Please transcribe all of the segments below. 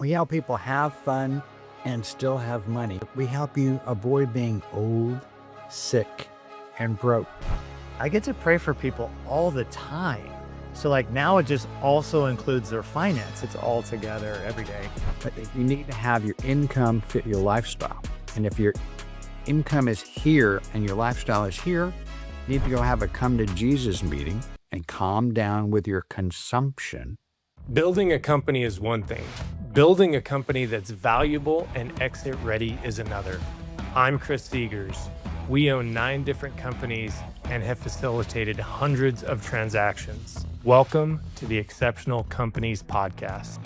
We help people have fun and still have money. We help you avoid being old, sick, and broke. I get to pray for people all the time. So like now it just also includes their finance. It's all together every day. But you need to have your income fit your lifestyle. And if your income is here and your lifestyle is here, you need to go have a come to Jesus meeting and calm down with your consumption. Building a company is one thing. Building a company that's valuable and exit ready is another. I'm Chris Seegers. We own 9 different companies and have facilitated hundreds of transactions. Welcome to the Exceptional Companies Podcast.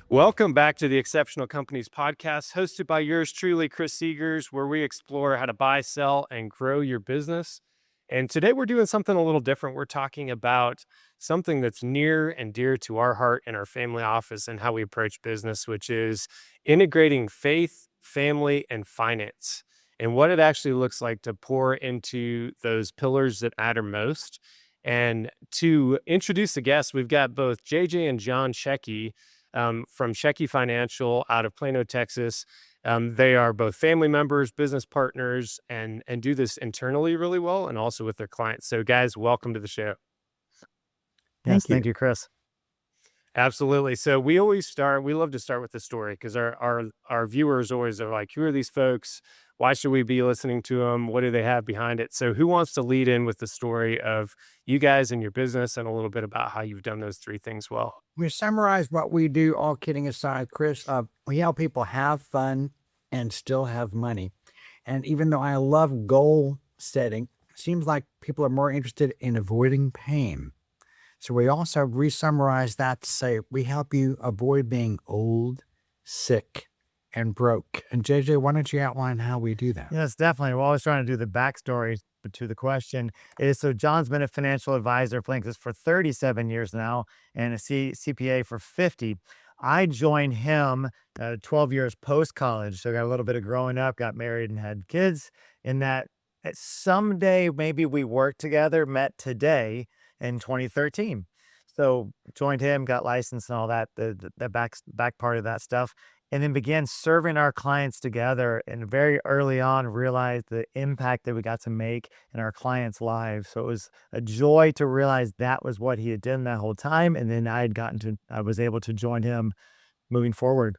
Welcome back to the Exceptional Companies Podcast, hosted by yours truly, Chris Seegers, where we explore how to buy, sell, and grow your business. And today we're doing something a little different. We're talking about something that's near and dear to our heart in our family office and how we approach business, which is integrating faith, family, and finance, and what it actually looks like to pour into those pillars that matter most. And to introduce the guests, we've got both JJ and John Checki from Checki Financial out of Plano, Texas. They are both family members, business partners, and do this internally really well and also with their clients. So guys, welcome to the show. Thank you, Chris. Absolutely. So we love to start with the story because our viewers always are like, who are these folks? Why should we be listening to them? What do they have behind it? So who wants to lead in with the story of you guys and your business and a little bit about how you've done those 3 things well? We summarize what we do, all kidding aside, Chris. We help people have fun and still have money. And even though I love goal setting, it seems like people are more interested in avoiding pain. So we also re-summarize that to say we help you avoid being old, sick, and broke. And JJ, why don't you outline how we do that? Yes, definitely. We're always trying to do the backstory to the question. So John's been a financial advisor for Linksys for 37 years now and a CPA for 50. I joined him 12 years post-college. So I got a little bit of growing up, got married and had kids. In that someday maybe we worked together, met today in 2013. So joined him, got licensed and all that, the back part of that stuff. And then began serving our clients together, and very early on realized the impact that we got to make in our clients' lives. So it was a joy to realize that was what he had done that whole time. And then I was able to join him moving forward.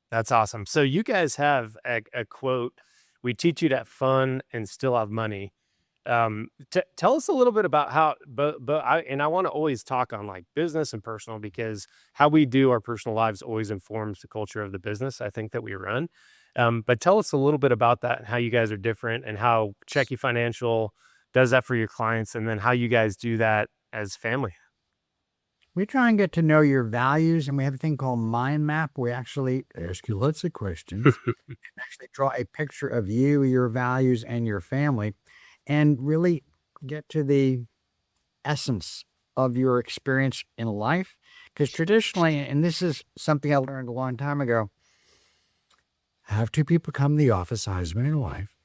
That's awesome. So you guys have a quote, we teach you to have fun and still have money. Tell us a little bit about how, I want to always talk on like business and personal because how we do our personal lives always informs the culture of the business I think that we run. But tell us a little bit about that and how you guys are different and how Checki Financial does that for your clients and then how you guys do that as family. We try and get to know your values, and we have a thing called Mind Map. We actually ask you lots of questions and actually draw a picture of you, your values, and your family, and really get to the essence of your experience in life. Because traditionally, and this is something I learned a long time ago, have 2 people come to the office, a husband and wife.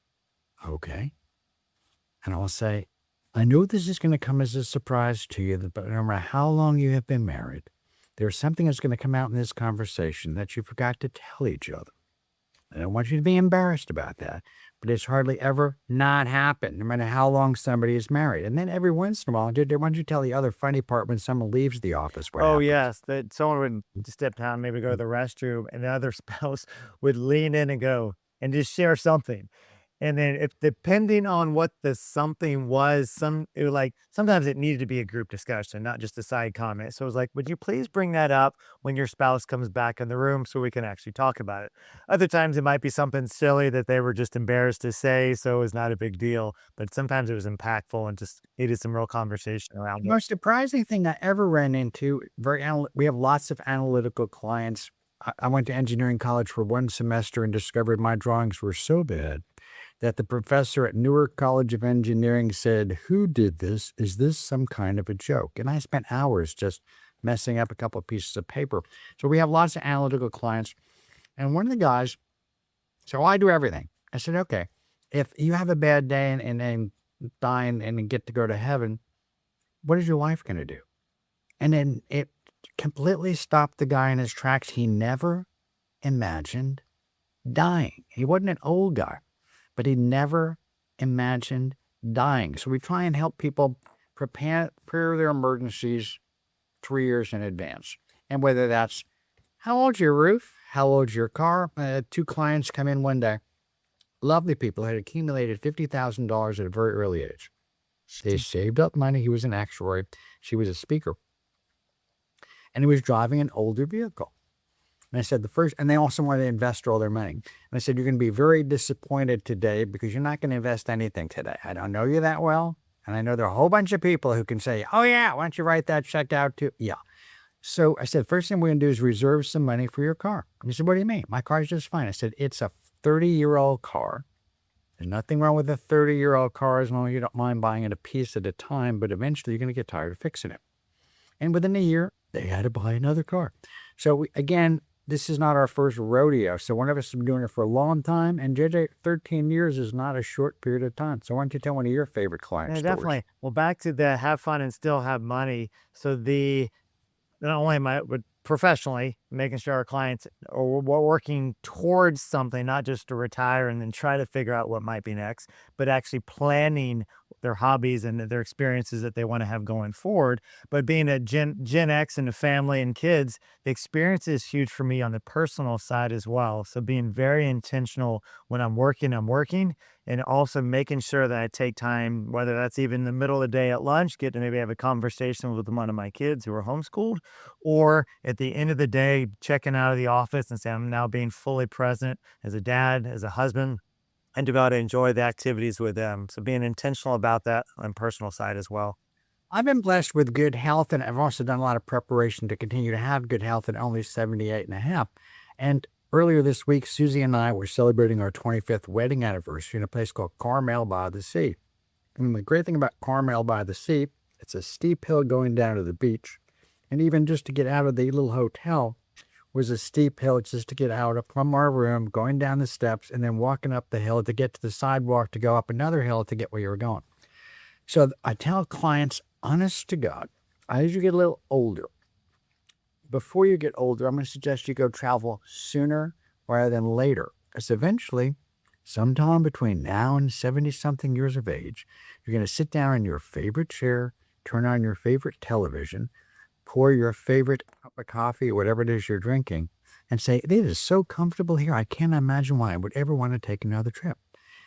Okay. And I'll say, I know this is going to come as a surprise to you, but no matter how long you have been married, there's something that's going to come out in this conversation that you forgot to tell each other. I don't want you to be embarrassed about that, but it's hardly ever not happened, no matter how long somebody is married. And then every once in a while, why don't you tell the other funny part when someone leaves the office? What happens? Yes, that someone would step down, maybe go to the restroom, and the other spouse would lean in and go and just share something. And then if depending on what the something was, sometimes it needed to be a group discussion, not just a side comment. So it was like, would you please bring that up when your spouse comes back in the room so we can actually talk about it? Other times it might be something silly that they were just embarrassed to say, so it was not a big deal. But sometimes it was impactful and just needed some real conversation around The it. most surprising thing I ever ran into, we have lots of analytical clients. I went to engineering college for 1 semester and discovered my drawings were so bad that the professor at Newark College of Engineering said, who did this? Is this some kind of a joke? And I spent hours just messing up a couple of pieces of paper. So we have lots of analytical clients. And one of the guys, so I do everything. I said, okay, if you have a bad day and die and get to go to heaven, what is your wife going to do? And then it completely stopped the guy in his tracks. He never imagined dying. He wasn't an old guy, but he never imagined dying. So we try and help people prepare their emergencies 3 years in advance. And whether that's, how old's your roof? How old's your car? 2 clients come in one day. Lovely people had accumulated $50,000 at a very early age. They saved up money. He was an actuary. She was a speaker. And he was driving an older vehicle. And I said, and they also wanted to invest all their money. And I said, you're going to be very disappointed today because you're not going to invest anything today. I don't know you that well. And I know there are a whole bunch of people who can say, oh yeah, why don't you write that check out too? Yeah. So I said, first thing we're going to do is reserve some money for your car. And he said, what do you mean? My car's just fine. I said, it's a 30-year-old car. There's nothing wrong with a 30-year-old car as long as you don't mind buying it a piece at a time, but eventually you're going to get tired of fixing it. And within a year, they had to buy another car. So again, this is not our first rodeo. So one of us has been doing it for a long time, and JJ, 13 years is not a short period of time. So why don't you tell one of your favorite client Yeah, stories? definitely. Well, back to the have fun and still have money. So not only but professionally, making sure our clients are working towards something, not just to retire and then try to figure out what might be next, but actually planning their hobbies and their experiences that they want to have going forward. But being a Gen X and a family and kids, the experience is huge for me on the personal side as well. So being very intentional when I'm working, and also making sure that I take time, whether that's even in the middle of the day at lunch, get to maybe have a conversation with one of my kids who are homeschooled, or at the end of the day, checking out of the office and saying, I'm now being fully present as a dad, as a husband, and to be able to enjoy the activities with them. So being intentional about that on personal side as well. I've been blessed with good health, and I've also done a lot of preparation to continue to have good health at only 78 and a half. And earlier this week, Susie and I were celebrating our 25th wedding anniversary in a place called Carmel by the Sea. And the great thing about Carmel by the Sea, it's a steep hill going down to the beach. And even just to get out of the little hotel was a steep hill just to get out from our room, going down the steps, and then walking up the hill to get to the sidewalk to go up another hill to get where you were going. So I tell clients, honest to God, as you get a little older, before you get older, I'm going to suggest you go travel sooner rather than later. Because eventually, sometime between now and 70-something years of age, you're going to sit down in your favorite chair, turn on your favorite television, pour your favorite cup of coffee, whatever it is you're drinking, and say, it is so comfortable here, I can't imagine why I would ever want to take another trip.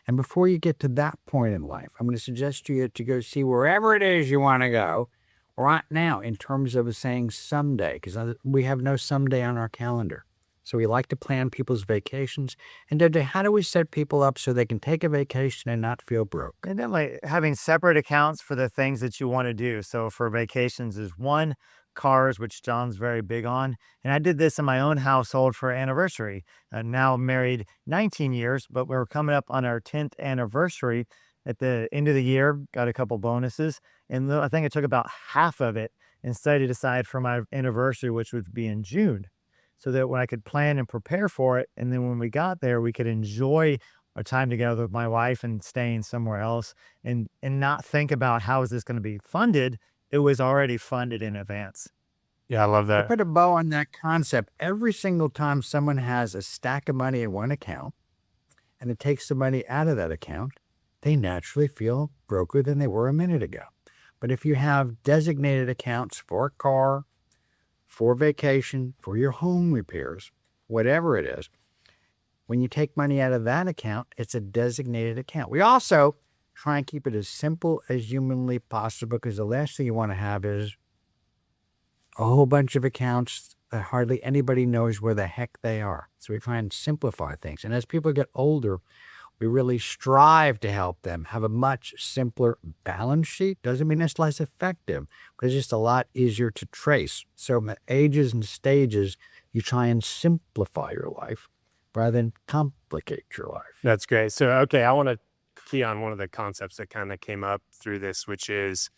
And before you get to that point in life, I'm going to suggest to you to go see wherever it is you want to go right now in terms of saying someday, because we have no someday on our calendar. So we like to plan people's vacations. And Dede, how do we set people up so they can take a vacation and not feel broke? And then like having separate accounts for the things that you want to do. So for vacations is one, cars, which John's very big on. And I did this in my own household for anniversary. Now married 19 years, but we're coming up on our 10th anniversary at the end of the year, got a couple bonuses. And I think I took about half of it and set it aside for my anniversary, which would be in June, so that when I could plan and prepare for it. And then when we got there, we could enjoy our time together with my wife and staying somewhere else and not think about how is this going to be funded. It was already funded in advance. Yeah, I love To that. put a bow on that concept, every single time someone has a stack of money in one account and it takes the money out of that account, they naturally feel broker than they were a minute ago. But if you have designated accounts for a car, for vacation, for your home repairs, whatever it is, when you take money out of that account, it's a designated account. We also try and keep it as simple as humanly possible, because the last thing you want to have is a whole bunch of accounts that hardly anybody knows where the heck they are. So we try and simplify things. And as people get older, we really strive to help them have a much simpler balance sheet. Doesn't mean it's less effective, but it's just a lot easier to trace. So ages and stages, you try and simplify your life rather than complicate your life. That's great. So, okay, I want to key on one of the concepts that kind of came up through this, which is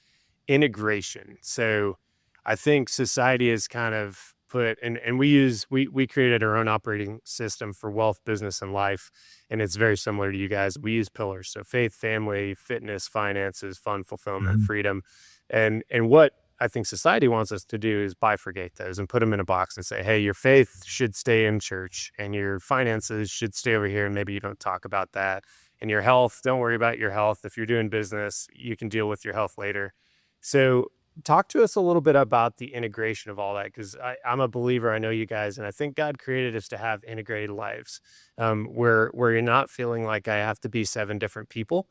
integration. So I think society has kind of put, and we created our own operating system for wealth, business, and life. And it's very similar to you guys. We use pillars. So faith, family, fitness, finances, fun, fulfillment, freedom. And what I think society wants us to do is bifurcate those and put them in a box and say, hey, your faith should stay in church and your finances should stay over here. And maybe you don't talk about that. And your health, don't worry about your health. If you're doing business, you can deal with your health later. So talk to us a little bit about the integration of all that, because I'm a believer. I know you guys, and I think God created us to have integrated lives, where you're not feeling like I have to be 7 different people.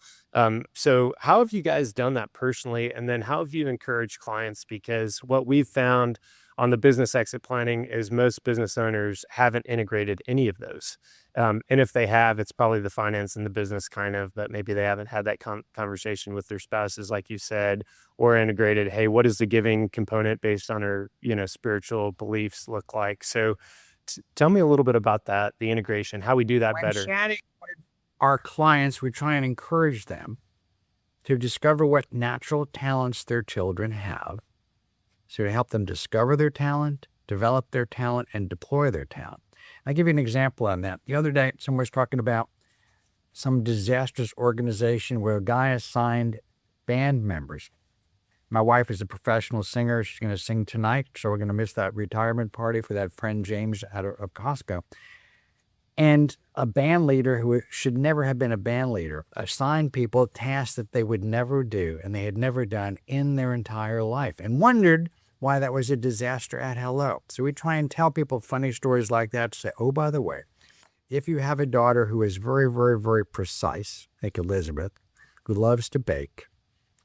So how have you guys done that personally? And then how have you encouraged clients? Because what we've found on the business exit planning is most business owners haven't integrated any of those. And if they have, it's probably the finance and the business kind of, but maybe they haven't had that conversation with their spouses, like you said, or integrated, hey, what does the giving component based on our, spiritual beliefs look like? So tell me a little bit about that, the integration, how we do that When better. chatting with our clients, we try and encourage them to discover what natural talents their children have. So to help them discover their talent, develop their talent, and deploy their talent. I'll give you an example on that. The other day, someone was talking about some disastrous organization where a guy assigned band members. My wife is a professional singer. She's going to sing tonight, so we're going to miss that retirement party for that friend James out of Costco. And a band leader who should never have been a band leader assigned people tasks that they would never do and they had never done in their entire life and wondered why that was a disaster at hello. So we try and tell people funny stories like that to say, oh, by the way, if you have a daughter who is very, very, very precise, like Elizabeth, who loves to bake,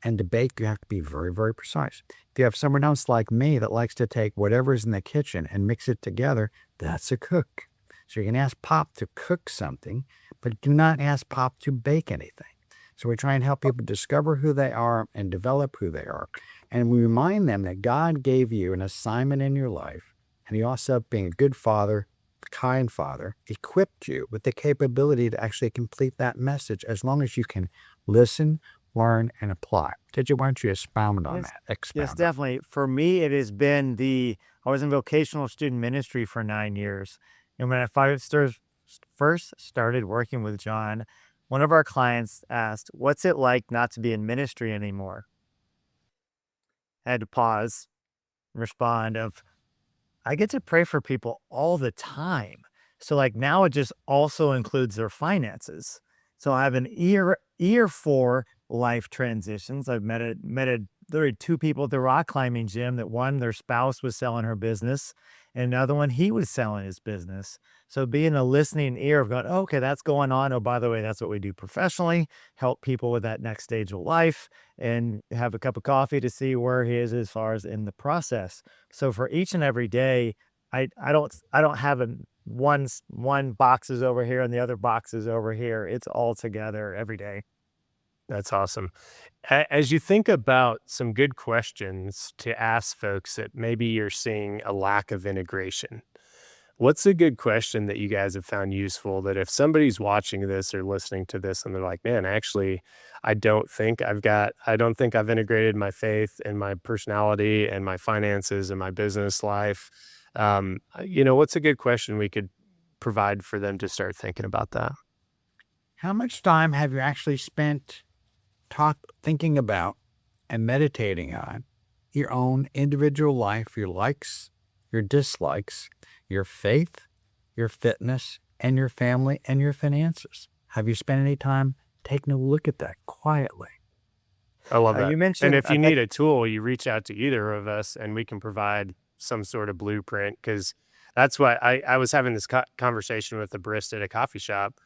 and to bake, you have to be very, very precise. If you have someone else like me that likes to take whatever's in the kitchen and mix it together, that's a cook. So you can ask Pop to cook something, but do not ask Pop to bake anything. So we try and help people discover who they are and develop who they are. And we remind them that God gave you an assignment in your life, and He also, being a good father, a kind father, equipped you with the capability to actually complete that message as long as you can listen, learn, and apply. Tijji, why don't you expound on that? Expound. Yes, definitely. For me, it has been I was in vocational student ministry for 9 years. And when I first started working with John, one of our clients asked, what's it like not to be in ministry anymore? I had to pause and respond I get to pray for people all the time. So like now it just also includes their finances. So I have an ear for life transitions. I've met there were 2 people at the rock climbing gym that one, their spouse was selling her business, and another one, he was selling his business. So being a listening ear of going, oh, okay, that's going on. Oh, by the way, that's what we do professionally, help people with that next stage of life and have a cup of coffee to see where he is as far as in the process. So for each and every day, I don't have one box is over here and the other box is over here. It's all together every day. That's awesome. As you think about some good questions to ask folks that maybe you're seeing a lack of integration, what's a good question that you guys have found useful that if somebody's watching this or listening to this and they're like, man, actually, I don't think I've integrated my faith and my personality and my finances and my business life. What's a good question we could provide for them to start thinking about that? How much time have you actually spent thinking about and meditating on your own individual life, your likes, your dislikes, your faith, your fitness, and your family and your finances? Have you spent any time taking a look at that quietly? I love that. You mentioned, And if you need a tool, you reach out to either of us and we can provide some sort of blueprint, because that's why I was having this conversation with a barista at a coffee shop.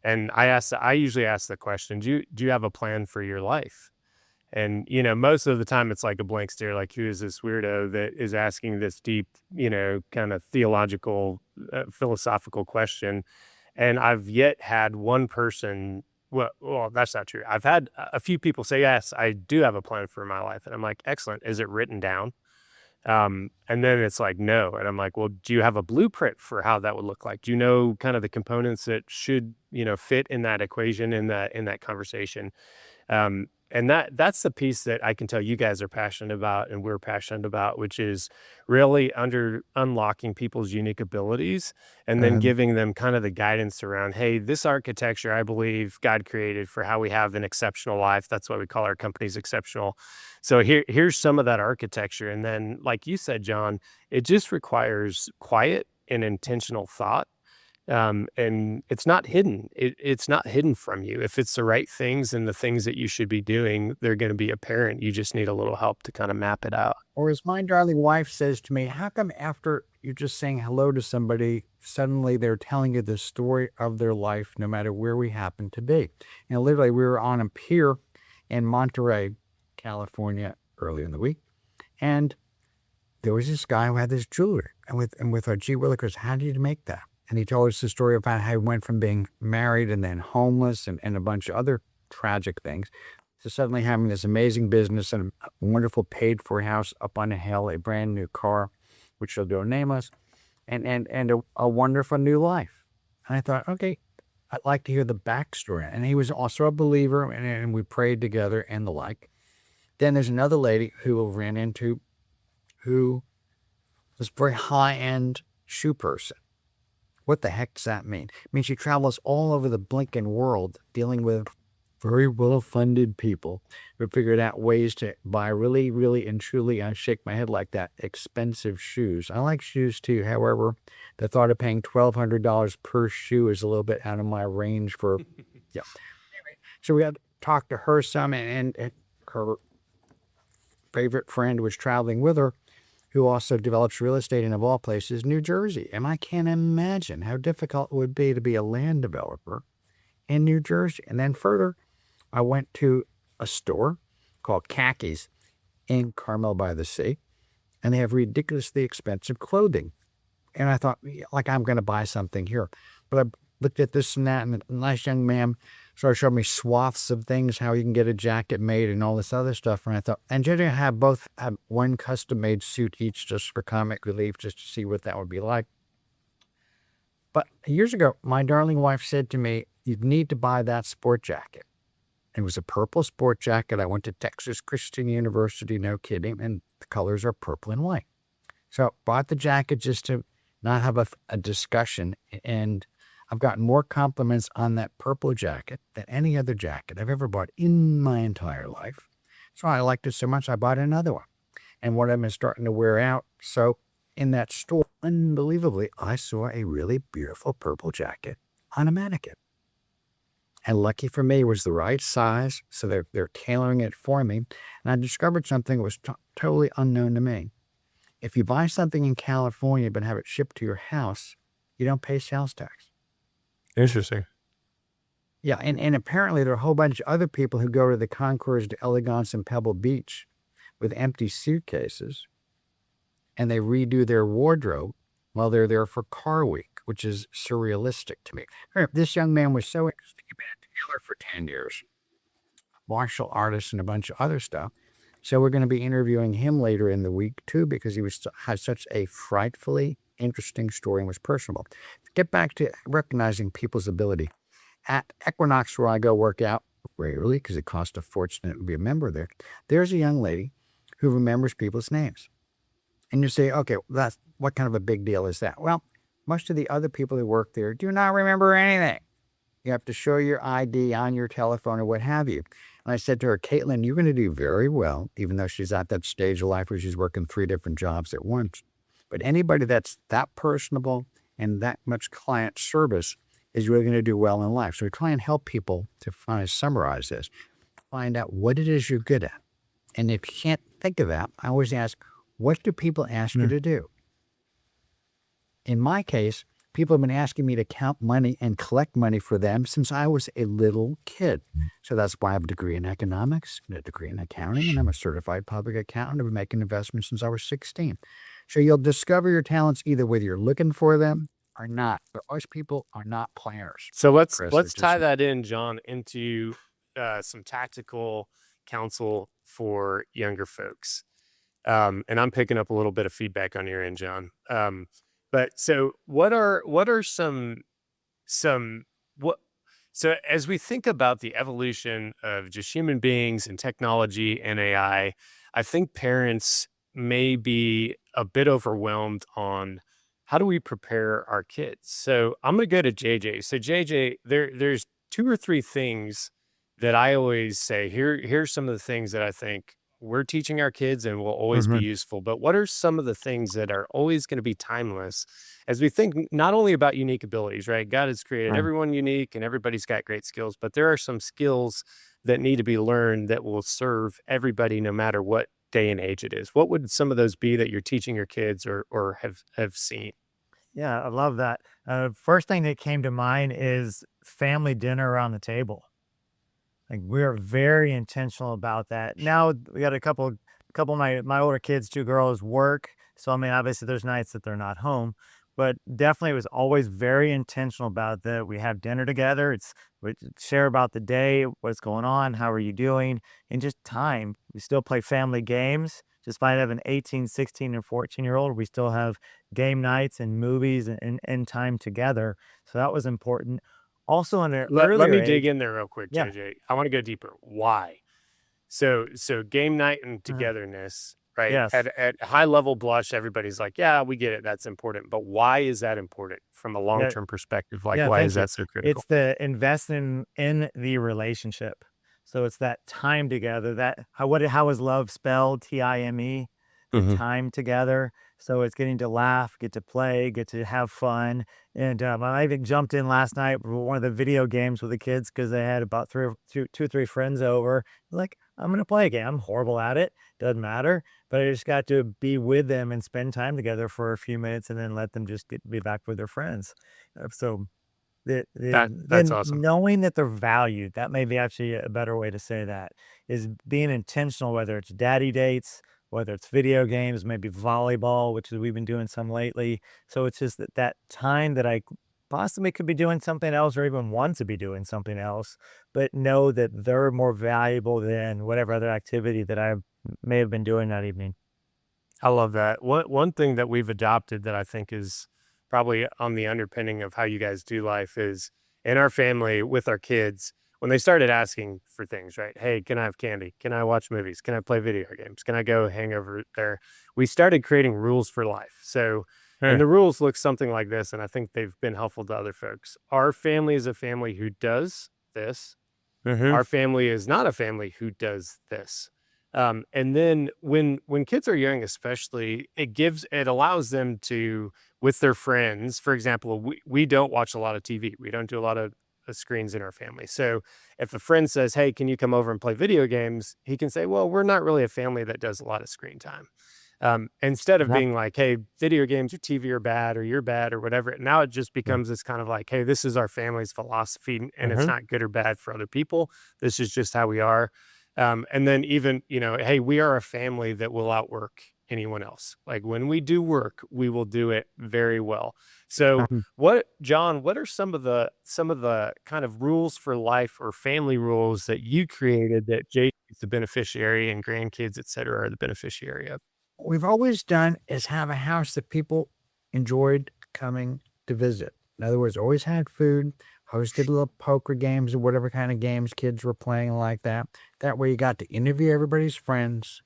And I usually ask the question, do you have a plan for your life? And, most of the time it's like a blank stare, like who is this weirdo that is asking this deep, kind of theological, philosophical question. And I've yet had one person, well, that's not true. I've had a few people say, yes, I do have a plan for my life. And I'm like, excellent. Is it written down? And then it's like, no. And I'm like, well, do you have a blueprint for how that would look like? Do you know kind of the components that should, fit in that equation, in that conversation? And that's the piece that I can tell you guys are passionate about and we're passionate about, which is really unlocking people's unique abilities and then giving them kind of the guidance around, hey, this architecture, I believe God created for how we have an exceptional life. That's why we call our companies exceptional. So here's some of that architecture. And then, like you said, John, it just requires quiet and intentional thought. And it's not hidden. It's not hidden from you. If it's the right things and the things that you should be doing, they're going to be apparent. You just need a little help to kind of map it out. Or as my darling wife says to me, how come after you're just saying hello to somebody, suddenly they're telling you the story of their life, no matter where we happen to be? And literally, we were on a pier in Monterey, California, earlier in the week, and there was this guy who had this jewelry. And with our gee willikers, how did you make that? And he told us the story about how he went from being married and then homeless and a bunch of other tragic things to suddenly having this amazing business and a wonderful paid-for house up on a hill, a brand new car, which shall go nameless, and a wonderful new life. And I thought, okay, I'd like to hear the backstory. And he was also a believer, and we prayed together and the like. Then there's another lady who we ran into who was a very high-end shoe person. What the heck does that mean? It means she travels all over the blinking world dealing with very well-funded people who figured out ways to buy really, really, and truly, I shake my head like that, expensive shoes. I like shoes too. However, the thought of paying $1,200 per shoe is a little bit out of my range for, yeah. Anyway, so we had to talk to her some, and her favorite friend was traveling with her, who also develops real estate in, of all places, New Jersey. And I can't imagine how difficult it would be to be a land developer in New Jersey. And then further, I went to a store called Checki's in Carmel by the Sea, and they have ridiculously expensive clothing. And I thought, like, I'm going to buy something here. But I looked at this and that, and a nice young man started showing me swaths of things, how you can get a jacket made and all this other stuff. And I thought, and you're going to have both have one custom-made suit each just for comic relief, just to see what that would be like. But years ago, my darling wife said to me, you need to buy that sport jacket. It was a purple sport jacket. I went to Texas Christian University, no kidding, and the colors are purple and white. So I bought the jacket just to not have a discussion, and I've gotten more compliments on that purple jacket than any other jacket I've ever bought in my entire life. So I liked it so much, I bought another one. And one of them is starting to wear out. So in that store, unbelievably, I saw a really beautiful purple jacket on a mannequin. And lucky for me, it was the right size, so they're tailoring it for me. And I discovered something that was totally unknown to me. If you buy something in California but have it shipped to your house, you don't pay sales tax. Interesting. Yeah, and apparently there are a whole bunch of other people who go to the Concours d'Elegance in Pebble Beach with empty suitcases, and they redo their wardrobe while they're there for Car Week, which is surrealistic to me. This young man was so interesting. He'd been a dealer for 10 years, martial artist, and a bunch of other stuff. So we're going to be interviewing him later in the week, too, because he has such a frightfully interesting story and was personable. To get back to recognizing people's ability. At Equinox, where I go work out, rarely, because it costs a fortune to be a member there, there's a young lady who remembers people's names. And you say, okay, what kind of a big deal is that? Well, most of the other people who work there do not remember anything. You have to show your ID on your telephone or what have you. And I said to her, Caitlin, you're going to do very well, even though she's at that stage of life where she's working 3 different jobs at once. But anybody that's that personable and that much client service is really going to do well in life. So we try and help people to finally summarize this, find out what it is you're good at. And if you can't think of that, I always ask, what do people ask you to do? In my case, people have been asking me to count money and collect money for them since I was a little kid. So that's why I have a degree in economics and a degree in accounting, and I'm a certified public accountant. I've been making investments since I was 16. So you'll discover your talents either whether you're looking for them or not. But most people are not planners. So let's Chris, tie that in, John, into some tactical counsel for younger folks. And I'm picking up a little bit of feedback on your end, John. But so what are some what So, as we think about the evolution of just human beings and technology and I think parents may be a bit overwhelmed on how do we prepare our kids. So, I'm going to go to JJ. So, JJ, there's two or three things that I always say. Here's some of the things that I think we're teaching our kids and will always be Mhm. useful. But what are some of the things that are always going to be timeless as we think not only about unique abilities, right? God has created Right. everyone unique and everybody's got great skills, but there are some skills that need to be learned that will serve everybody no matter what day and age it is. What would some of those be that you're teaching your kids or have seen? Yeah, I love that. First thing that came to mind is family dinner around the table. Like, we're very intentional about that. Now we got a couple of my older kids, 2 girls, work. So I mean, obviously there's nights that they're not home, but definitely it was always very intentional about that. We have dinner together. We share about the day, what's going on, how are you doing, and just time. We still play family games. Despite having 18, 16, and 14-year-old, we still have game nights and movies and time together. So that was important. Also in an Let earlier me dig age. in there real quick, Yeah. JJ. I want to go deeper. Why? So game night and Uh, togetherness, right? yes. At high level blush, everybody's like, yeah, we get it. That's important. But why is that important from a long Yeah. term perspective? Like, Yeah. why is Thank you. that so critical? It's the investing in the relationship. So it's that time together. How is love spelled? TIME. The Hmm. time together. So it's getting to laugh, get to play, get to have fun. And I even jumped in last night for one of the video games with the kids because they had about two or three friends over. Like, I'm gonna play a game. I'm horrible at it. Doesn't matter. But I just got to be with them and spend time together for a few minutes, and then let them just be back with their friends. So That's then awesome. knowing that they're valued, that may be actually a better way to say that, is being intentional, whether it's daddy dates, whether it's video games, maybe volleyball, which is we've been doing some lately. So it's just that time that I possibly could be doing something else or even want to be doing something else, but know that they're more valuable than whatever other activity that I may have been doing that evening. I love that. One thing that we've adopted that I think is probably on the underpinning of how you guys do life is in our family with our kids, when they started asking for things, right? Hey, can I have candy? Can I watch movies? Can I play video games? Can I go hang over there? We started creating rules for life. So, and Sure. the rules look something like this, and I think they've been helpful to other folks. Our family is a family who does this. Hmm. Our family is not a family who does this. And then when kids are young, especially, it allows them to with their friends. For example, we don't watch a lot of TV. We don't do a lot of screens in our family. So if a friend says, "Hey, can you come over and play video games?" He can say, "Well, we're not really a family that does a lot of screen time." Instead of Yep. being like, "Hey, video games or TV are bad or you're bad or whatever," now it just Yeah. becomes this kind of like, "Hey, this is our family's philosophy, and it's Hmm. not good or bad for other people. This is just how we are." And then even, hey, we are a family that will outwork anyone else. Like when we do work, we will do it very well. So, John, what are some of the kind of rules for life or family rules that you created that Jay is the beneficiary and grandkids, et cetera, are the beneficiary of? What we've always done is have a house that people enjoyed coming to visit. In other words, always had food, hosted little poker games or whatever kind of games kids were playing like that. That way you got to interview everybody's friends,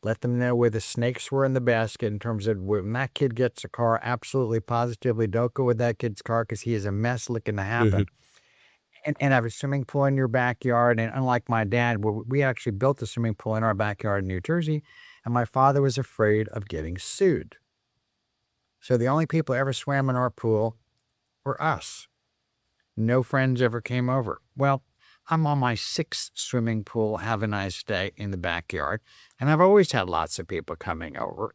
let them know where the snakes were in the basket in terms of when that kid gets a car, absolutely positively don't go with that kid's car because he is a mess looking to Mhm. happen. And have a swimming pool in your backyard. And unlike my dad, we actually built a swimming pool in our backyard in New Jersey, and my father was afraid of getting sued. So the only people who ever swam in our pool were us. No friends ever came over. Well, I'm on my sixth swimming pool, have a nice day in the backyard, and I've always had lots of people coming over.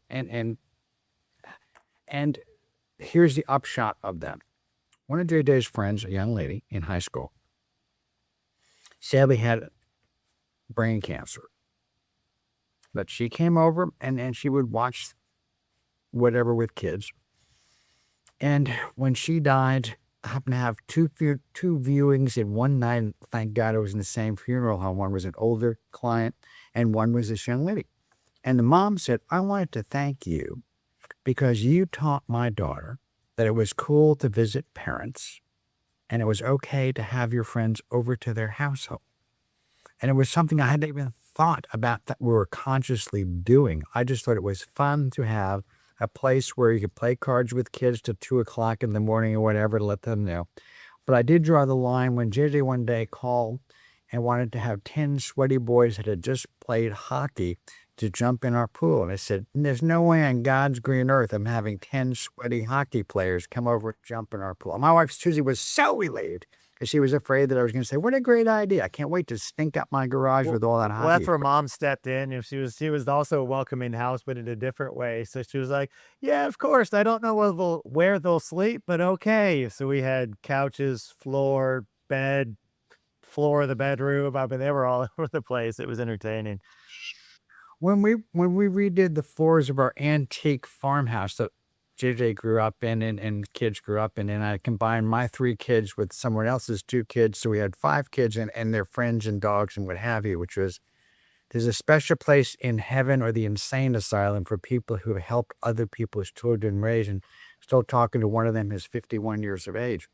And here's the upshot of that. One of J Day's friends, a young lady in high school, sadly had brain cancer. But she came over and she would watch whatever with kids. And when she died, I happened to have two viewings in one night. Thank God it was in the same funeral home. One was an older client and one was this young lady. And the mom said, I wanted to thank you because you taught my daughter that it was cool to visit parents and it was okay to have your friends over to their household. And it was something I hadn't even thought about that we were consciously doing. I just thought it was fun to have a place where you could play cards with kids till 2 o'clock in the morning or whatever to let them know. But I did draw the line when JJ one day called and wanted to have 10 sweaty boys that had just played hockey to jump in our pool. And I said, there's no way on God's green earth I'm having 10 sweaty hockey players come over and jump in our pool. And my wife, Susie, was so relieved because she was afraid that I was going to say, what a great idea. I can't wait to stink up my garage with all that hockey. Well, that's where mom stepped in. If she was also welcoming the house, but in a different way. So she was like, yeah, of course. I don't know where they'll sleep, but okay. So we had couches, floor, bed, floor of the bedroom. I mean, they were all over the place. It was entertaining. When we redid the floors of our antique farmhouse that JJ grew up in and kids grew up in, and I combined my 3 kids with someone else's 2 kids, so we had 5 kids and their friends and dogs and what have you, which was, there's a special place in heaven or the insane asylum for people who have helped other people's children raise, and still talking to one of them who's 51 years of age.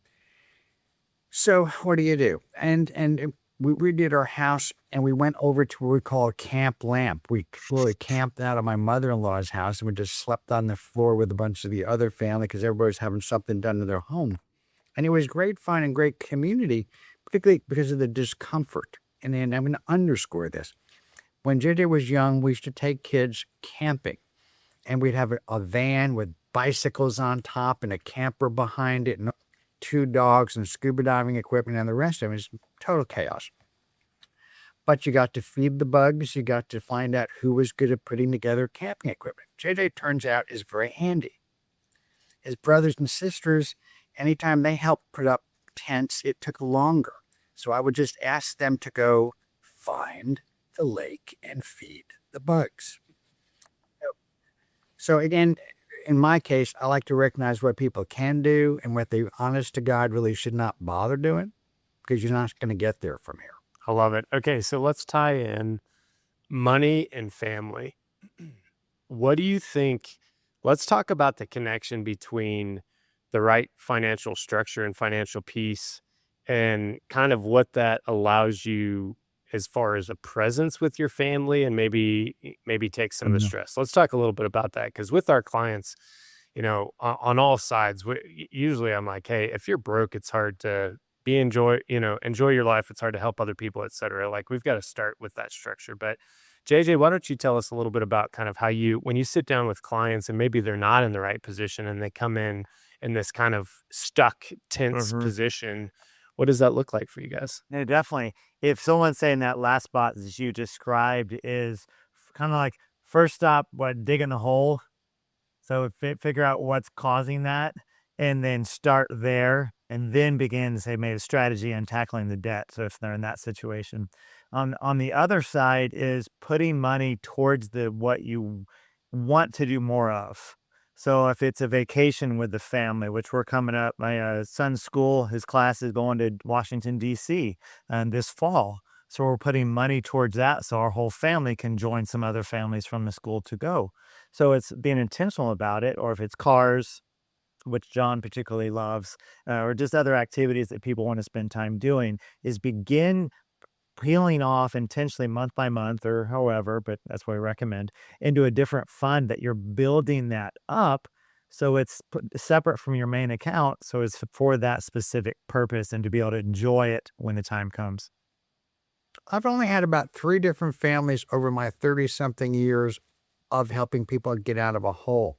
So what do you do? And we redid our house, and we went over to what we call Camp Lamp. We really camped out of my mother-in-law's house, and we just slept on the floor with a bunch of the other family because everybody was having something done to their home. And it was great fun and great community, particularly because of the discomfort. And then I'm going to underscore this. When JJ was young, we used to take kids camping, and we'd have a van with bicycles on top and a camper behind it, and 2 dogs and scuba diving equipment, and the rest of it was total chaos. But you got to feed the bugs. You got to find out who was good at putting together camping equipment. JJ, turns out, is very handy. His brothers and sisters, anytime they helped put up tents, it took longer. So I would just ask them to go find the lake and feed the bugs. So again, in my case, I like to recognize what people can do and what they, honest to God, really should not bother doing, because you're not going to get there from here. I love it. Okay, so let's tie in money and family. What do you think? Let's talk about the connection between the right financial structure and financial peace, and kind of what that allows you as far as a presence with your family, and maybe take some of the stress. Let's talk a little bit about that, because with our clients, on all sides, usually I'm like, hey, if you're broke, it's hard to enjoy your life. It's hard to help other people, et cetera. Like, we've got to start with that structure. But JJ, why don't you tell us a little bit about kind of how when you sit down with clients and maybe they're not in the right position and they come in this kind of stuck, tense position, what does that look like for you guys? No, definitely. If someone's saying that last spot that you described is kind of like first stop, digging the hole. So figure out what's causing that, and then start there, and then begin to say maybe a strategy on tackling the debt. So if they're in that situation, on the other side is putting money towards what you want to do more of. So if it's a vacation with the family, which we're coming up, my son's school, his class is going to Washington, D.C. This fall. So we're putting money towards that so our whole family can join some other families from the school to go. So it's being intentional about it. Or if it's cars, which John particularly loves, or just other activities that people want to spend time doing, is begin peeling off intentionally month by month or however, but that's what we recommend, into a different fund that you're building that up. So it's separate from your main account. So it's for that specific purpose and to be able to enjoy it when the time comes. I've only had about 3 different families over my 30-something years of helping people get out of a hole.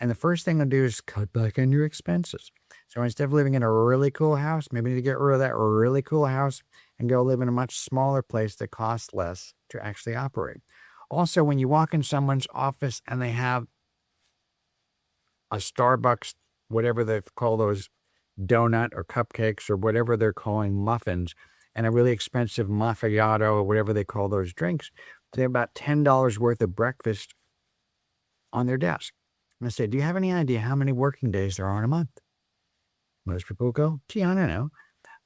And the first thing I do is cut back on your expenses. So instead of living in a really cool house, maybe you need to get rid of that really cool house and go live in a much smaller place that costs less to actually operate. Also, when you walk in someone's office and they have a Starbucks, whatever they call those, donut or cupcakes or whatever they're calling muffins, and a really expensive macchiato or whatever they call those drinks, they have about $10 worth of breakfast on their desk. And I say, do you have any idea how many working days there are in a month? Most people go, gee, I don't know.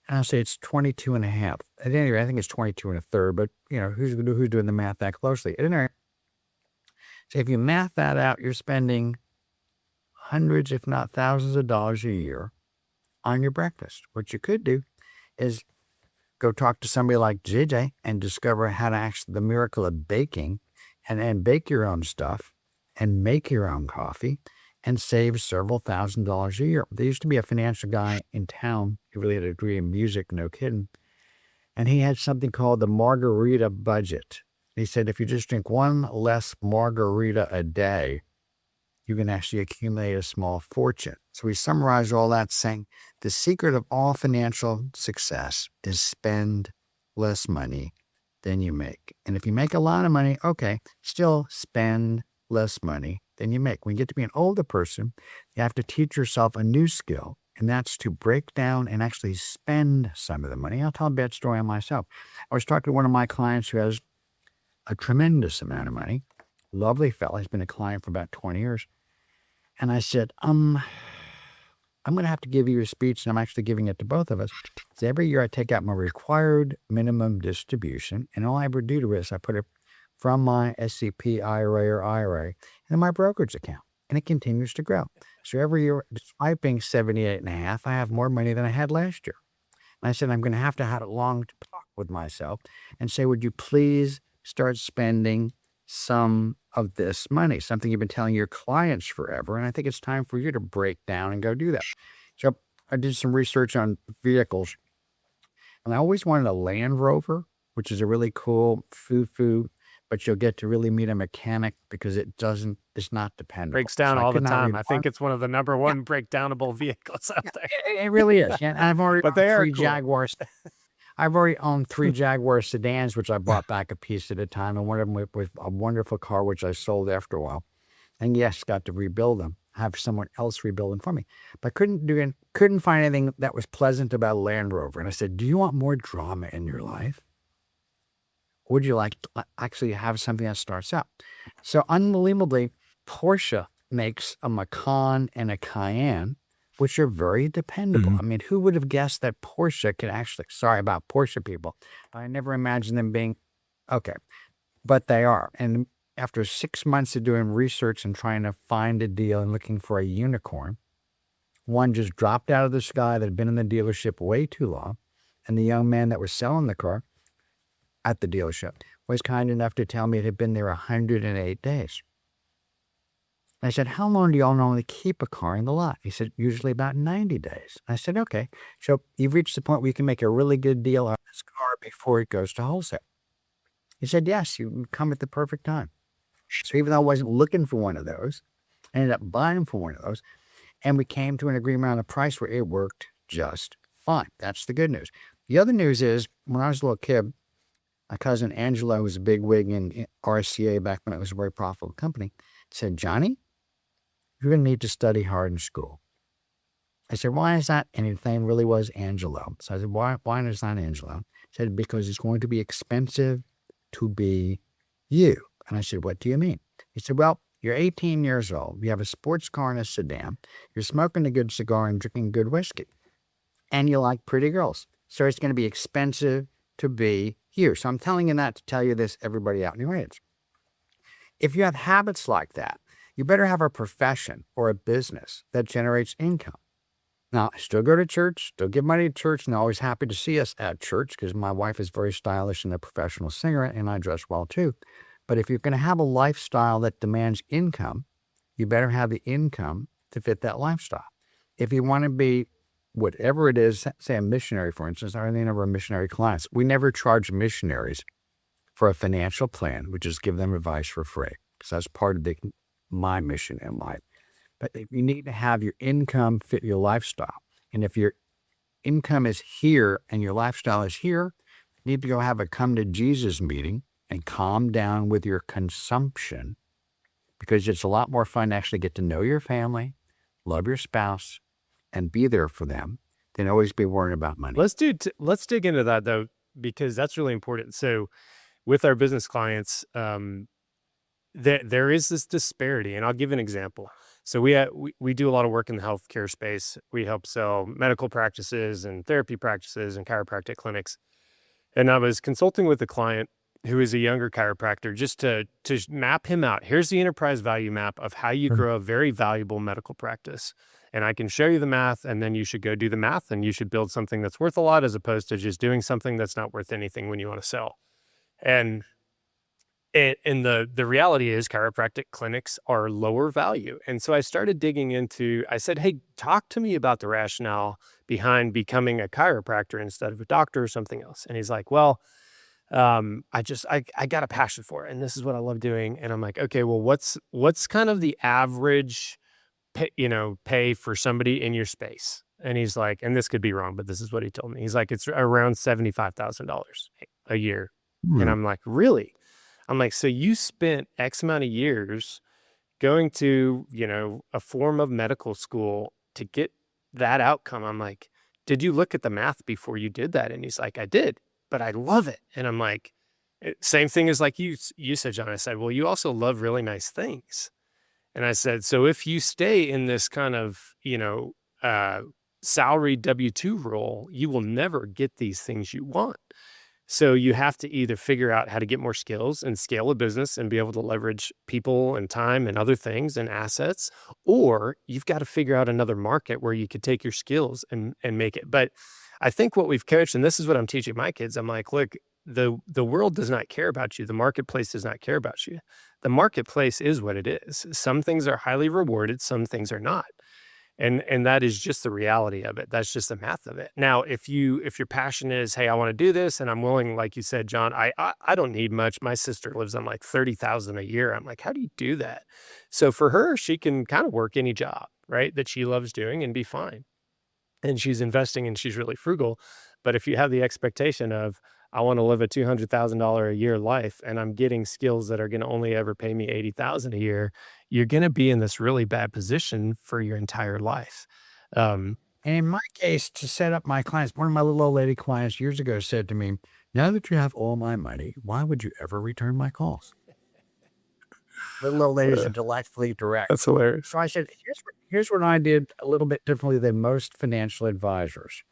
And I'll say it's 22 and a half. At any rate, I think it's 22 and a third, but who's doing the math that closely? At any rate, so if you math that out, you're spending hundreds, if not thousands of dollars a year on your breakfast. What you could do is go talk to somebody like JJ and discover how to actually the miracle of baking and bake your own stuff and make your own coffee and save several $1,000s a year. There used to be a financial guy in town. He really had a degree in music, no kidding. And he had something called the margarita budget. He said, if you just drink one less margarita a day, you can actually accumulate a small fortune. So we summarize all that saying the secret of all financial success is spend less money than you make. And if you make a lot of money, okay, still spend less money than you make. When you get to be an older person, you have to teach yourself a new skill, and that's to break down and actually spend some of the money. I'll tell a bad story on myself. I was talking to one of my clients who has a tremendous amount of money. Lovely fella. He's been a client for about 20 years. And I said, I'm going to have to give you a speech, and I'm actually giving it to both of us. So every year I take out my required minimum distribution, and all I ever do to it is I put it from my SCP IRA into my brokerage account, and it continues to grow. So every year, despite being 78 and a half, I have more money than I had last year. And I said, I'm going to have a long talk with myself and say, would you please start spending some of this money, something you've been telling your clients forever. And I think it's time for you to break down and go do that. So I did some research on vehicles, and I always wanted a Land Rover, which is a really cool foo-foo, but you'll get to really meet a mechanic because it's not dependable. Breaks down So all the could not time. read I think it's one of the number one breakdownable vehicles out there. It really is. Yeah, and I've already But owned they are 3 cool. Jaguars. I've already owned 3 Jaguar sedans, which I bought back a piece at a time, and one of them with a wonderful car, which I sold after a while. And yes, got to rebuild them, have someone else rebuild them for me. But couldn't find anything that was pleasant about a Land Rover. And I said, do you want more drama in your life? Or would you like to actually have something that starts out? So unbelievably, Porsche makes a Macan and a Cayenne, which are very dependable. Mhm. I mean, who would have guessed that Porsche could actually, sorry about Porsche people, I never imagined them being, okay, but they are. And after 6 months of doing research and trying to find a deal and looking for a unicorn, one just dropped out of the sky that had been in the dealership way too long. And the young man that was selling the car at the dealership was kind enough to tell me it had been there 108 days. I said, how long do y'all normally keep a car in the lot? He said, usually about 90 days. I said, okay. So you've reached the point where you can make a really good deal on this car before it goes to wholesale. He said, yes, you come at the perfect time. So even though I wasn't looking for one of those, I ended up buying for one of those. And we came to an agreement on a price where it worked just fine. That's the good news. The other news is, when I was a little kid, my cousin Angela, who was a big wig in RCA back when it was a very profitable company, said, Johnny, you're going to need to study hard in school. I said, why is that? And his name really was Angelo. So I said, why is that Angelo? He said, because it's going to be expensive to be you. And I said, what do you mean? He said, well, you're 18 years old. You have a sports car and a sedan. You're smoking a good cigar and drinking good whiskey. And you like pretty girls. So it's going to be expensive to be you. So I'm telling you that to tell you this, everybody out in the audience. If you have habits like that, you better have a profession or a business that generates income. Now, I still go to church, still give money to church, and they're always happy to see us at church because my wife is very stylish and a professional singer, and I dress well too. But if you're going to have a lifestyle that demands income, you better have the income to fit that lifestyle. If you want to be whatever it is, say a missionary, for instance, I only never missionary clients. We never charge missionaries for a financial plan. We just give them advice for free because that's part of my mission in life. But if you need to have your income fit your lifestyle, and if your income is here and your lifestyle is here, you need to go have a come to Jesus meeting and calm down with your consumption, because it's a lot more fun to actually get to know your family, love your spouse, and be there for them than always be worrying about money. Let's dig into that though, because that's really important. So with our business clients, there is this disparity, and I'll give an example. So we do a lot of work in the healthcare space. We help sell medical practices and therapy practices and chiropractic clinics. And I was consulting with a client who is a younger chiropractor just to map him out. Here's the enterprise value map of how you grow a very valuable medical practice. and I can show you the math, and then you should go do the math, and you should build something that's worth a lot as opposed to just doing something that's not worth anything when you want to sell. And the reality is chiropractic clinics are lower value. And so I started digging into, I said, hey, talk to me about the rationale behind becoming a chiropractor instead of a doctor or something else. And he's like, well, I got a passion for it, and this is what I love doing. And I'm like, okay, well, what's kind of the average pay for somebody in your space? And he's like, and this could be wrong, but this is what he told me. He's like, it's around $75,000 a year. And I'm like, really? I'm like, so you spent X amount of years going to, a form of medical school to get that outcome. I'm like, did you look at the math before you did that? And he's like, I did, but I love it. And I'm like, same thing as like you said, John. I said, well, you also love really nice things. And I said, so if you stay in this kind of, salary W-2 role, you will never get these things you want. So you have to either figure out how to get more skills and scale a business and be able to leverage people and time and other things and assets, or you've got to figure out another market where you could take your skills and make it. But I think what we've coached, and this is what I'm teaching my kids, I'm like, look, the world does not care about you. The marketplace does not care about you. The marketplace is what it is. Some things are highly rewarded, some things are not. And that is just the reality of it. That's just the math of it. Now, if your passion is, hey, I want to do this, and I'm willing, like you said, John, I don't need much. My sister lives on like 30,000 a year. I'm like, how do you do that? So for her, she can kind of work any job, right, that she loves doing and be fine. And she's investing and she's really frugal. But if you have the expectation of, I want to live a $200,000 a year life, and I'm getting skills that are going to only ever pay me 80,000 a year, you're going to be in this really bad position for your entire life. And in my case, to set up my clients, one of my little old lady clients years ago said to me, now that you have all my money, why would you ever return my calls? Little old ladies are delightfully direct. That's hilarious. So I said, here's what I did a little bit differently than most financial advisors.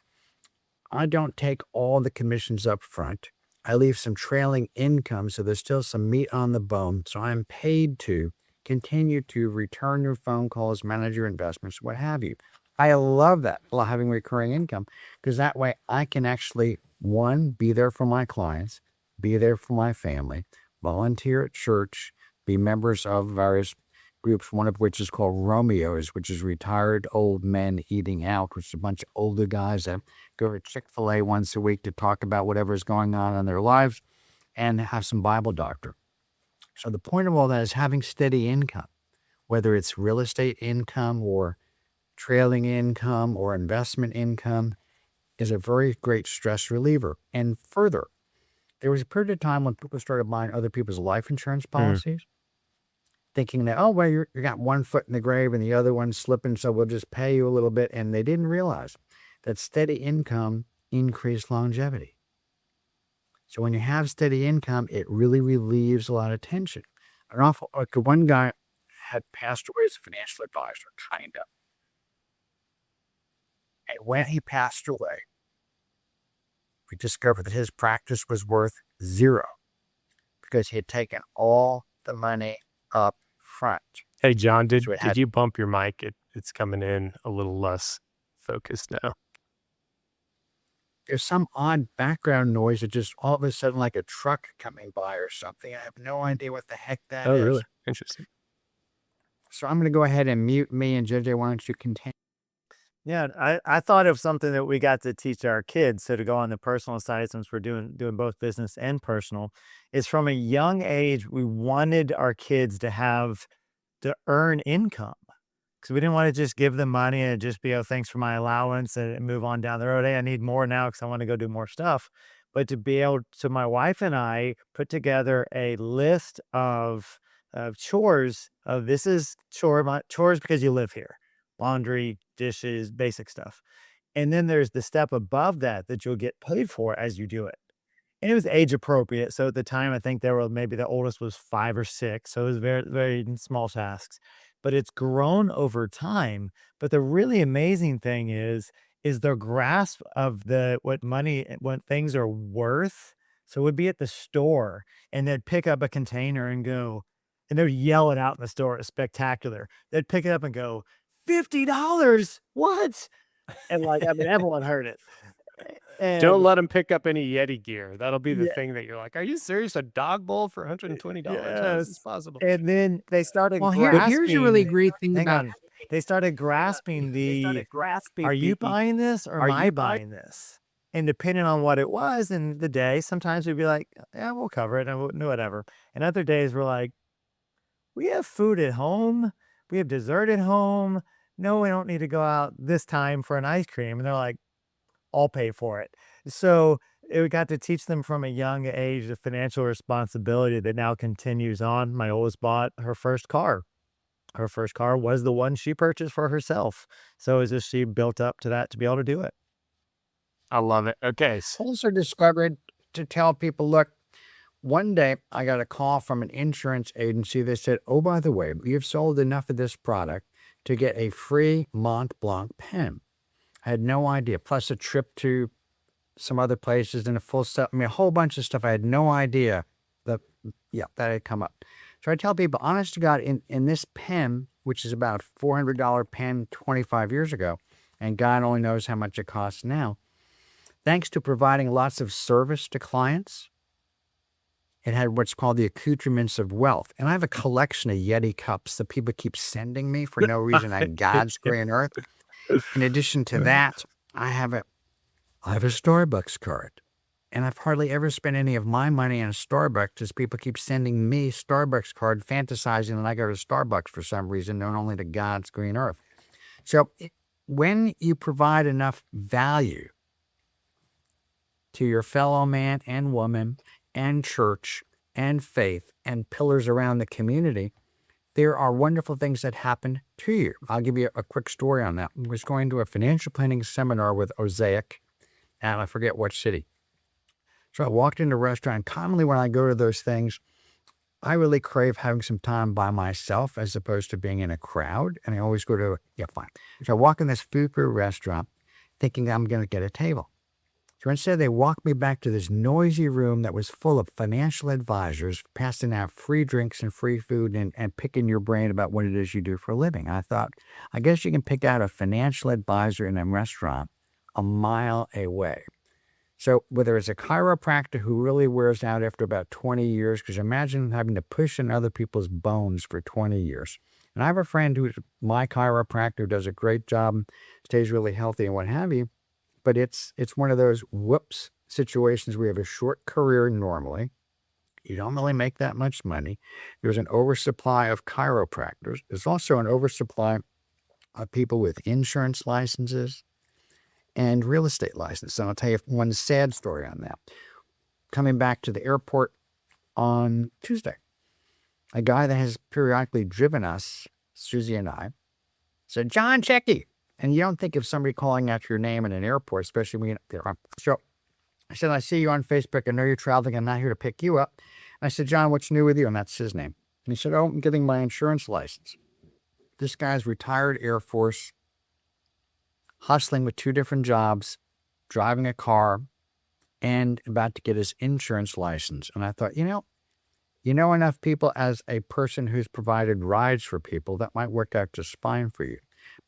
I don't take all the commissions up front. I leave some trailing income, so there's still some meat on the bone. So I'm paid to continue to return your phone calls, manage your investments, what have you. I love that, having recurring income, because that way I can actually, one, be there for my clients, be there for my family, volunteer at church, be members of various groups, one of which is called Romeos, which is Retired Old Men Eating Out, which is a bunch of older guys that go to Chick-fil-A once a week to talk about whatever's going on in their lives and have some Bible doctor. So the point of all that is having steady income, whether it's real estate income or trailing income or investment income, is a very great stress reliever. And further, there was a period of time when people started buying other people's life insurance policies, thinking that, oh, well, you got one foot in the grave and the other one's slipping, so we'll just pay you a little bit. And they didn't realize that steady income increased longevity. So when you have steady income, it really relieves a lot of tension. One guy had passed away as a financial advisor, kind of. And when he passed away, we discovered that his practice was worth zero because he had taken all the money up front. Hey, John, did you bump your mic? It's coming in a little less focused now. There's some odd background noise that just all of a sudden like a truck coming by or something. I have no idea what the heck that is. Oh, really? Interesting. So I'm going to go ahead and mute me, and JJ, why don't you continue? Yeah, I thought of something that we got to teach our kids. So to go on the personal side, since we're doing both business and personal, is from a young age, we wanted our kids to earn income. Because we didn't want to just give them money and just be, oh, thanks for my allowance and move on down the road. Hey, I need more now because I want to go do more stuff. But to be able to, my wife and I put together a list of chores. This is chores because you live here. Laundry, dishes, basic stuff. And then there's the step above that you'll get paid for as you do it. And it was age appropriate. So at the time, I think maybe the oldest was 5 or 6. So it was very, very small tasks. But it's grown over time. But the really amazing thing is the grasp of what things are worth. So it would be at the store and they'd pick up a container and go, and they'd yell it out in the store. It's spectacular. They'd pick it up and go, $50? What? And like, I mean, everyone heard it. Don't And let them pick up any Yeti gear. That'll be the yeah, thing that you're like, are you serious? A dog bowl for $120? How is this yes. possible? And then they started Well, here's a really grasping. great thing Hang about on. They started grasping the, are you buying this or am I buying this? And depending on what it was in the day, sometimes we'd be like, yeah, we'll cover it and whatever. And other days we're like, we have food at home. We have dessert at home. No, we don't need to go out this time for an ice cream. And they're like, I'll pay for it. So we got to teach them from a young age the financial responsibility that now continues on. My oldest bought her first car. Her first car was the one she purchased for herself. So it's just she built up to that to be able to do it. I love it. Okay. also discovered to tell people, look, one day I got a call from an insurance agency that said, oh, by the way, you've sold enough of this product to get a free Mont Blanc pen. I had no idea. Plus a trip to some other places and a full stuff. I mean, a whole bunch of stuff. I had no idea that had come up. So I tell people, honest to God, in this pen, which is about a $400 pen 25 years ago, and God only knows how much it costs now, thanks to providing lots of service to clients, it had what's called the accoutrements of wealth. And I have a collection of Yeti cups that people keep sending me for no reason on God's green earth. In addition to that, I have a Starbucks card. And I've hardly ever spent any of my money on Starbucks as people keep sending me Starbucks card, fantasizing that I go to Starbucks for some reason, known only to God's green earth. So when you provide enough value to your fellow man and woman and church and faith and pillars around the community, there are wonderful things that happen to you. I'll give you a quick story on that. I was going to a financial planning seminar with Osaic, and I forget what city. So I walked into a restaurant. Commonly when I go to those things, I really crave having some time by myself as opposed to being in a crowd. And I always go to, fine. So I walk in this food restaurant thinking I'm going to get a table. So instead, they walked me back to this noisy room that was full of financial advisors passing out free drinks and free food and picking your brain about what it is you do for a living. I thought, I guess you can pick out a financial advisor in a restaurant a mile away. So whether it's a chiropractor who really wears out after about 20 years, because imagine having to push in other people's bones for 20 years. And I have a friend who's my chiropractor who does a great job, stays really healthy and what have you. But it's one of those whoops situations where you have a short career normally. You don't really make that much money. There's an oversupply of chiropractors. There's also an oversupply of people with insurance licenses and real estate licenses. And I'll tell you one sad story on that. Coming back to the airport on Tuesday, a guy that has periodically driven us, Susie and I, said, John Checki. And you don't think of somebody calling out your name in an airport, especially when you're there. So I said, I see you on Facebook. I know you're traveling. I'm not here to pick you up. And I said, John, what's new with you? And that's his name. And he said, oh, I'm getting my insurance license. This guy's retired Air Force, hustling with 2 different jobs, driving a car, and about to get his insurance license. And I thought, you know enough people as a person who's provided rides for people, that might work out just fine for you.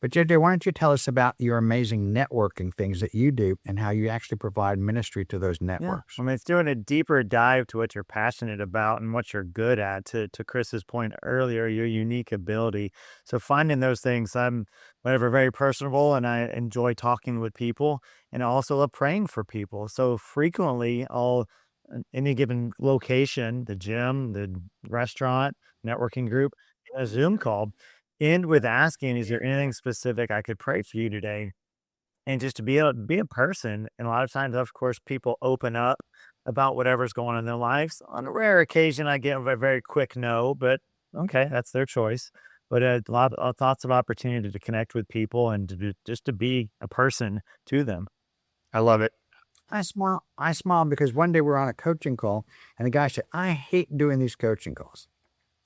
But JJ, why don't you tell us about your amazing networking things that you do and how you actually provide ministry to those networks? I mean, it's doing a deeper dive to what you're passionate about and what you're good at. To Chris's point earlier, your unique ability. So finding those things, I'm very personable, and I enjoy talking with people, and I also love praying for people. So frequently, I'll any given location, the gym, the restaurant, networking group, a Zoom call, end with asking, is there anything specific I could pray for you today? And just to be able to be a person. And a lot of times, of course, people open up about whatever's going on in their lives. On a rare occasion, I get a very quick no, but okay, that's their choice. But a lot of thoughts of opportunity to connect with people and just to be a person to them. I love it. I smile because one day we're on a coaching call and the guy said, I hate doing these coaching calls.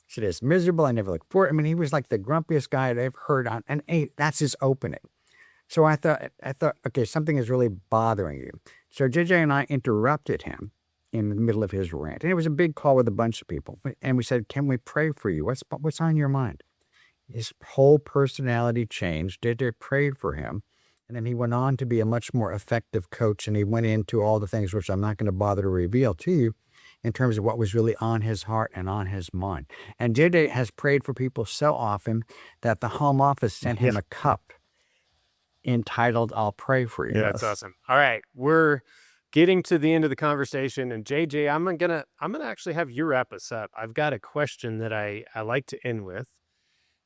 He said, it's miserable. I never look for it. I mean, he was like the grumpiest guy I'd ever heard on. And that's his opening. So I thought, okay, something is really bothering you. So JJ and I interrupted him in the middle of his rant. And it was a big call with a bunch of people. And we said, can we pray for you? What's on your mind? His whole personality changed. JJ prayed for him. And then he went on to be a much more effective coach. And he went into all the things which I'm not going to bother to reveal to you in terms of what was really on his heart and on his mind. And JJ has prayed for people so often that the home office sent him a cup entitled "I'll Pray for You." Yeah, that's awesome. All right, we're getting to the end of the conversation, and JJ, I'm gonna actually have you wrap us up. I've got a question that I like to end with,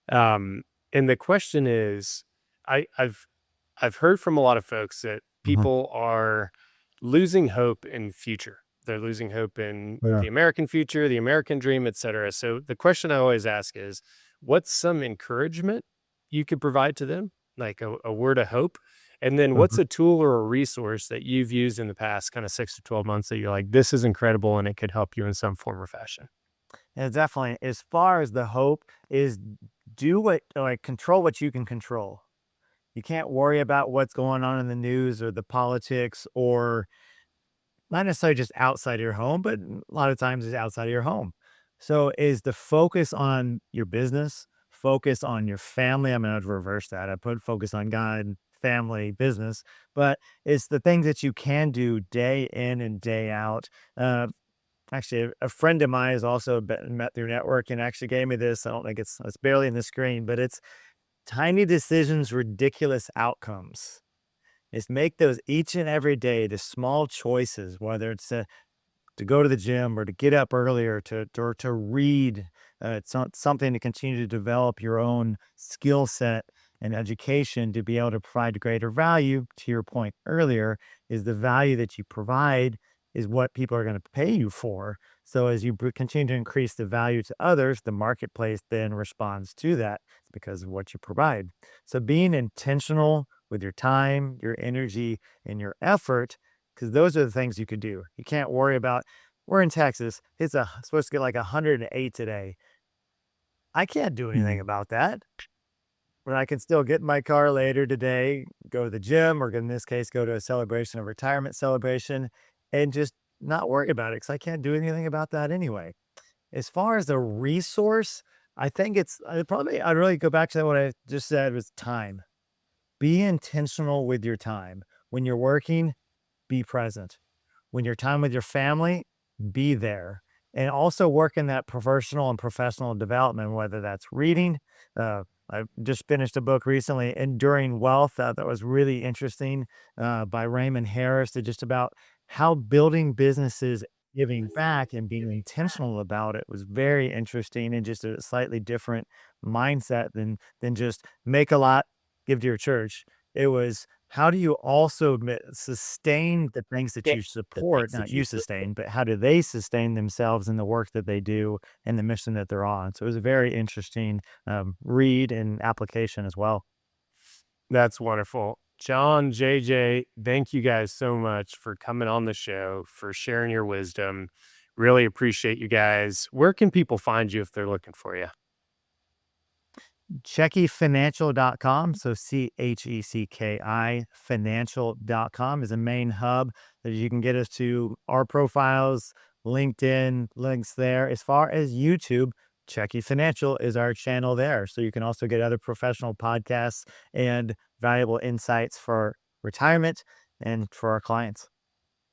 and the question is, I've heard from a lot of folks that people are losing hope in future. They're losing hope in the American future, the American dream, et cetera. So the question I always ask is, what's some encouragement you could provide to them, like a word of hope? And then what's a tool or a resource that you've used in the past kind of 6 to 12 months that you're like, this is incredible and it could help you in some form or fashion? Yeah, definitely. As far as the hope is, control what you can control. You can't worry about what's going on in the news or the politics, or not necessarily just outside of your home, but a lot of times it's outside of your home. So is the focus on your business, focus on your family. I'm going to reverse that. I put focus on God, family, business, but it's the things that you can do day in and day out. Actually, a friend of mine has also met through network and actually gave me this. I don't think it's barely in the screen, but it's tiny decisions, ridiculous outcomes. Is make those each and every day, the small choices, whether it's to go to the gym or to get up earlier, or to read. It's not something to continue to develop your own skill set and education to be able to provide greater value. To your point earlier, is the value that you provide is what people are going to pay you for. So as you continue to increase the value to others, the marketplace then responds to that because of what you provide. So being intentional with your time, your energy, and your effort, because those are the things you could do. You can't worry about, we're in Texas, it's supposed to get like 108 today. I can't do anything about that. But I can still get in my car later today, go to the gym, or in this case, go to a celebration, a retirement celebration, and just not worry about it because I can't do anything about that anyway. As far as a resource, I think I'd really go back to what I just said was time. Be intentional with your time. When you're working, be present. When you're time with your family, be there. And also work in that personal and professional development, whether that's reading. I just finished a book recently, Enduring Wealth, that was really interesting, by Raymond Harris, just about how building businesses, giving back and being intentional about it was very interesting, and just a slightly different mindset than just make a lot, give to your church. It was, how do you also sustain the things that you support, not you sustain, but how do they sustain themselves in the work that they do and the mission that they're on? So it was a very interesting read and application as well. That's wonderful. John, JJ, thank you guys so much for coming on the show, for sharing your wisdom. Really appreciate you guys. Where can people find you if they're looking for you? CheckiFinancial.com. So CHECKI financial.com is a main hub that you can get us to our profiles, LinkedIn, links there. As far as YouTube, Checki Financial is our channel there. So you can also get other professional podcasts and valuable insights for retirement and for our clients.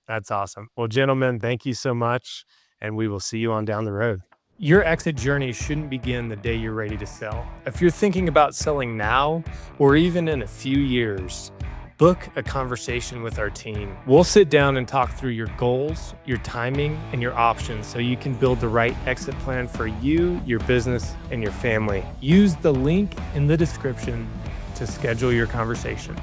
That's awesome. Well, gentlemen, thank you so much, and we will see you on down the road. Your exit journey shouldn't begin the day you're ready to sell. If you're thinking about selling now or even in a few years, book a conversation with our team. We'll sit down and talk through your goals, your timing, and your options so you can build the right exit plan for you, your business, and your family. Use the link in the description to schedule your conversation.